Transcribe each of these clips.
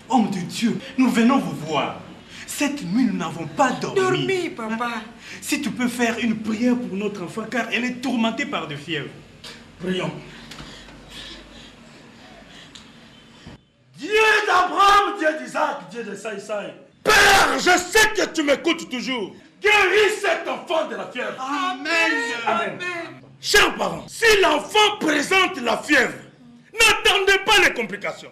Homme de Dieu, nous venons vous voir. Cette nuit, nous n'avons pas dormi. Dormi, papa. Si tu peux faire une prière pour notre enfant, car elle est tourmentée par de fièvre. Prions. Dieu d'Abraham, Dieu d'Isaac, Dieu de Saïsaï. Père, je sais que tu m'écoutes toujours. Guéris cet enfant de la fièvre. Amen. Amen. Chers parents, si l'enfant présente la fièvre, n'attendez pas les complications.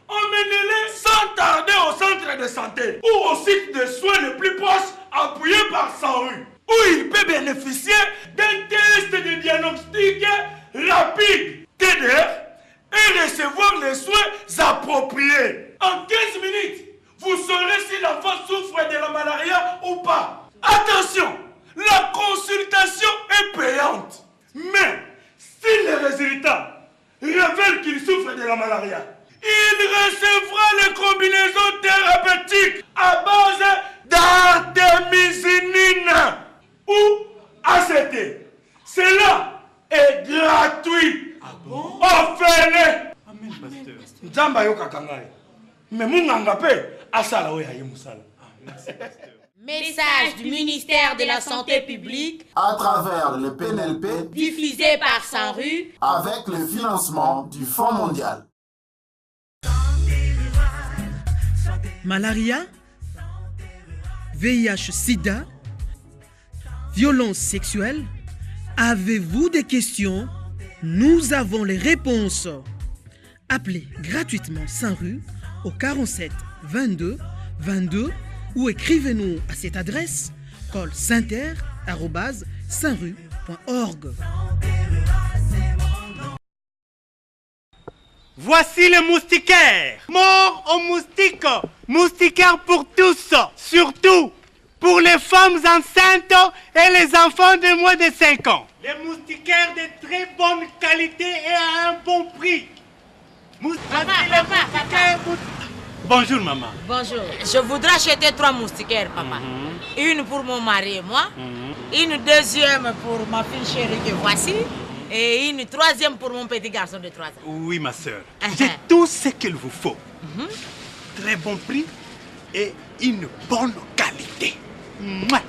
Emmenez-les sans tarder au centre de santé ou au site de soins le plus proche appuyé par 100 rues, où il peut bénéficier d'un test de diagnostic rapide, TDR, et recevoir les soins appropriés. En 15 minutes, vous saurez si l'enfant souffre de la malaria ou pas. Attention, la consultation est payante. Mais si les résultats révèlent qu'il souffre de la malaria, il recevra les combinaisons thérapeutiques à base d'artémisinine ou ACT. Cela est gratuit. Ah bon? Offrez-les. Amen, pasteur. Nzamba yoka kangai. Mais munganga pe asala we haye musala. Merci, pasteur. Message du ministère de la Santé publique à travers le PNLP diffusé par 100 rues avec le financement du Fonds mondial. Malaria, VIH-Sida, violence sexuelle. Avez-vous des questions? Nous avons les réponses. Appelez gratuitement 100 rues au 47 22 22 ou écrivez-nous à cette adresse callcenter@100rue.org. Voici les moustiquaires. Mort aux moustiques. Moustiquaires pour tous. Surtout pour les femmes enceintes et les enfants de moins de 5 ans. Les moustiquaires de très bonne qualité et à un bon prix. Bonjour maman. Bonjour. Je voudrais acheter 3 moustiquaires, papa. Une pour mon mari et moi. Une deuxième pour ma fille chérie que voici. Et une troisième pour mon petit garçon de 3 ans. Oui ma soeur. J'ai tout ce qu'il vous faut. Très bon prix et une bonne qualité. Mouah.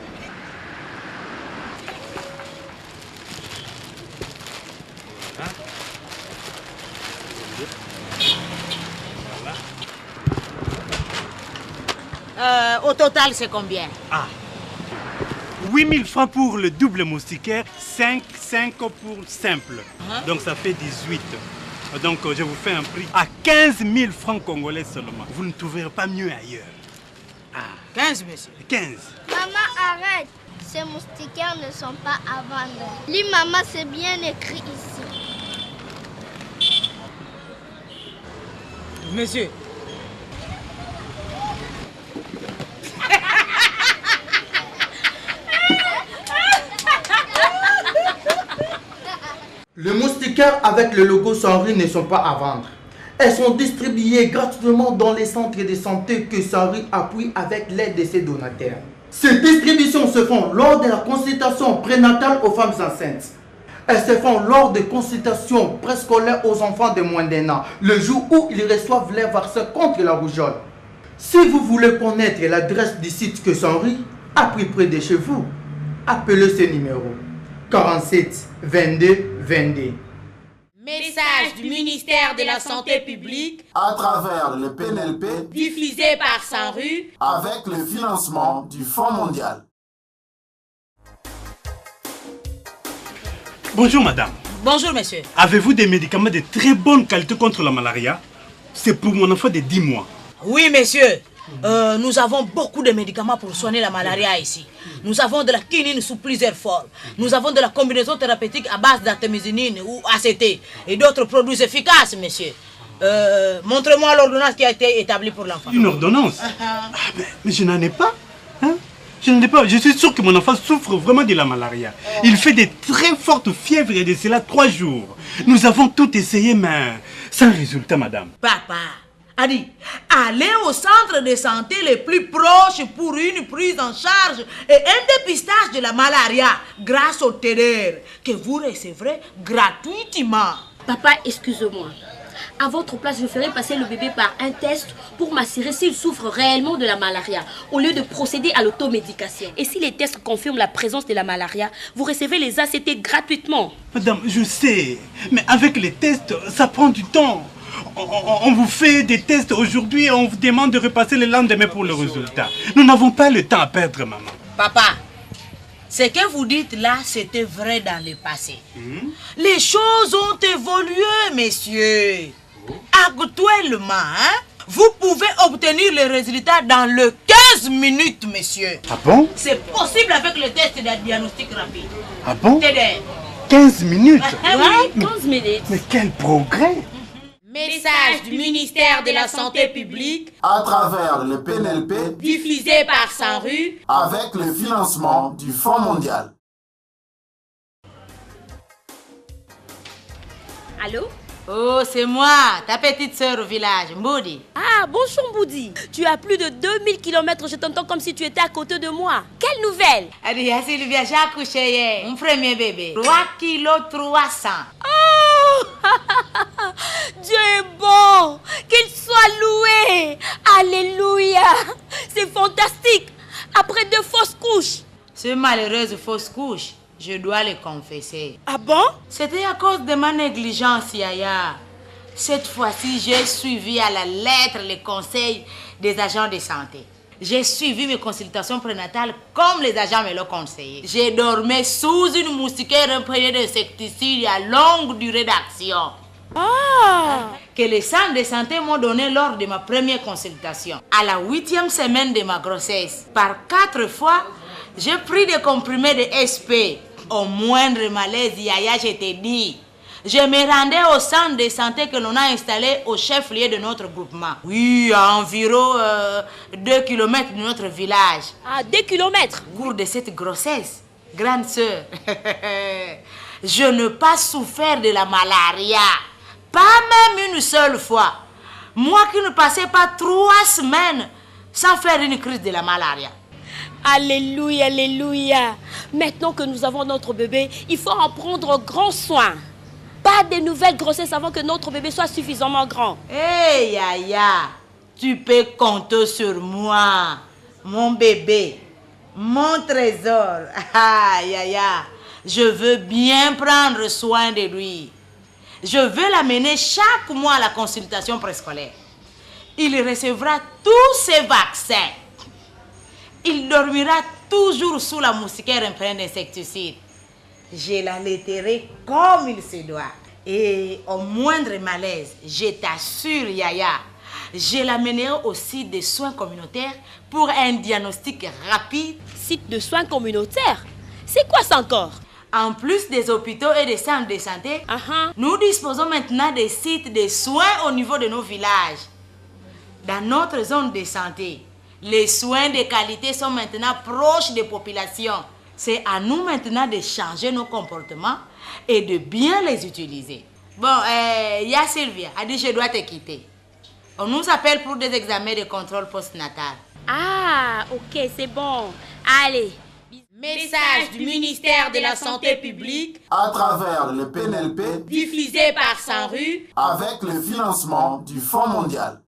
Au total, c'est combien? 8 000 francs pour le double moustiquaire, 5 pour simple. Donc ça fait 18. Donc je vous fais un prix à 15 000 francs congolais seulement. Vous ne trouverez pas mieux ailleurs. 15, monsieur. 15. Maman, arrête. Ces moustiquaires ne sont pas à vendre. Lis, maman, c'est bien écrit ici. Monsieur. Les moustiquaires avec le logo 100 rues ne sont pas à vendre. Elles sont distribuées gratuitement dans les centres de santé que 100 rues appuie avec l'aide de ses donataires. Ces distributions se font lors de la consultation prénatale aux femmes enceintes. Elles se font lors de consultations préscolaires aux enfants de moins d'1 an, le jour où ils reçoivent les vaccins contre la rougeole. Si vous voulez connaître l'adresse du site que 100 rues a pris près de chez vous, appelez ce numéro 47 22 22. Message du ministère de la Santé publique à travers le PNLP diffusé par 100 rues avec le financement du Fonds mondial. Bonjour madame. Bonjour monsieur. Avez-vous des médicaments de très bonne qualité contre la malaria? C'est pour mon enfant de 10 mois. Oui monsieur. Nous avons beaucoup de médicaments pour soigner la malaria ici. Nous avons de la quinine sous plusieurs formes. Nous avons de la combinaison thérapeutique à base d'artémisinine ou ACT et d'autres produits efficaces, monsieur. Montrez-moi l'ordonnance qui a été établie pour l'enfant. Une ordonnance? Mais je n'en ai pas. Hein? Je n'en ai pas. Je suis sûr que mon enfant souffre vraiment de la malaria. Il fait de très fortes fièvres et de cela 3 jours. Nous avons tout essayé, mais sans résultat, madame. Papa a dit, allez au centre de santé les plus proches pour une prise en charge et un dépistage de la malaria grâce au TDR que vous recevrez gratuitement. Papa, excuse-moi. À votre place, je ferai passer le bébé par un test pour m'assurer s'il souffre réellement de la malaria, au lieu de procéder à l'automédication. Et si les tests confirment la présence de la malaria, vous recevez les ACT gratuitement. Madame, je sais, mais avec les tests, ça prend du temps. On vous fait des tests aujourd'hui et on vous demande de repasser le lendemain pour le résultat. Nous n'avons pas le temps à perdre, maman. Papa, ce que vous dites là, c'était vrai dans le passé. Les choses ont évolué, messieurs. Actuellement, vous pouvez obtenir les résultats dans le 15 minutes, monsieur. Ah bon? C'est possible avec le test de diagnostic rapide. Ah bon? TDR. 15 minutes? Oui, 15 minutes. Mais quel progrès! Message du ministère de la Santé publique À travers le PNLP, diffusé par Sanru avec le financement du Fonds mondial. Allô? Oh, c'est moi, ta petite sœur au village, Mboudi. Ah, bonjour Boudi. Tu as plus de 2000 km, je t'entends comme si tu étais à côté de moi. Quelle nouvelle? Adia Sylvia, j'ai accouché hier, mon premier bébé. 3 kilos 300. Oh Dieu est bon. Qu'il soit loué. Alléluia. C'est fantastique. Après 2 fausses couches. Ce malheureuse fausse couche, je dois le confesser. Ah bon? C'était à cause de ma négligence, Yaya. Cette fois-ci, j'ai suivi à la lettre les conseils des agents de santé. J'ai suivi mes consultations prénatales comme les agents me l'ont conseillé. J'ai dormi sous une moustiquaire imprégnée d'insecticides à longue durée d'action. Que les centres de santé m'ont donné lors de ma première consultation. À la 8e semaine de ma grossesse, par 4 fois, j'ai pris des comprimés de SP. Au moindre malaise, Yaya, je te dis, je me rendais au centre de santé que l'on a installé au chef-lieu de notre groupement. Oui, à environ 2 km de notre village. À 2 km? Au cours de cette grossesse, grande sœur, je n'ai pas souffert de la malaria. Pas même une seule fois. Moi qui ne passais pas 3 semaines sans faire une crise de la malaria. Alléluia, alléluia. Maintenant que nous avons notre bébé, il faut en prendre grand soin. Pas de nouvelles grossesses avant que notre bébé soit suffisamment grand. Hé, Yaya, tu peux compter sur moi. Mon bébé, mon trésor. Ah, Yaya, je veux bien prendre soin de lui. Je veux l'amener chaque mois à la consultation préscolaire. Il recevra tous ses vaccins. Il dormira toujours sous la moustiquaire imprégnée d'insecticides. Je l'allaiterai comme il se doit. Et au moindre malaise, je t'assure, Yaya, je l'amènerai au site de soins communautaires pour un diagnostic rapide. Site de soins communautaires? C'est quoi ça encore? En plus des hôpitaux et des centres de santé, nous disposons maintenant des sites de soins au niveau de nos villages. Dans notre zone de santé, les soins de qualité sont maintenant proches des populations. C'est à nous maintenant de changer nos comportements et de bien les utiliser. Bon, Y'a Sylvia a dit je dois te quitter. On nous appelle pour des examens de contrôle postnatal. Ah, ok, c'est bon. Allez. Message du ministère de la Santé publique À travers le PNLP, diffusé par Sanru avec le financement du Fonds mondial.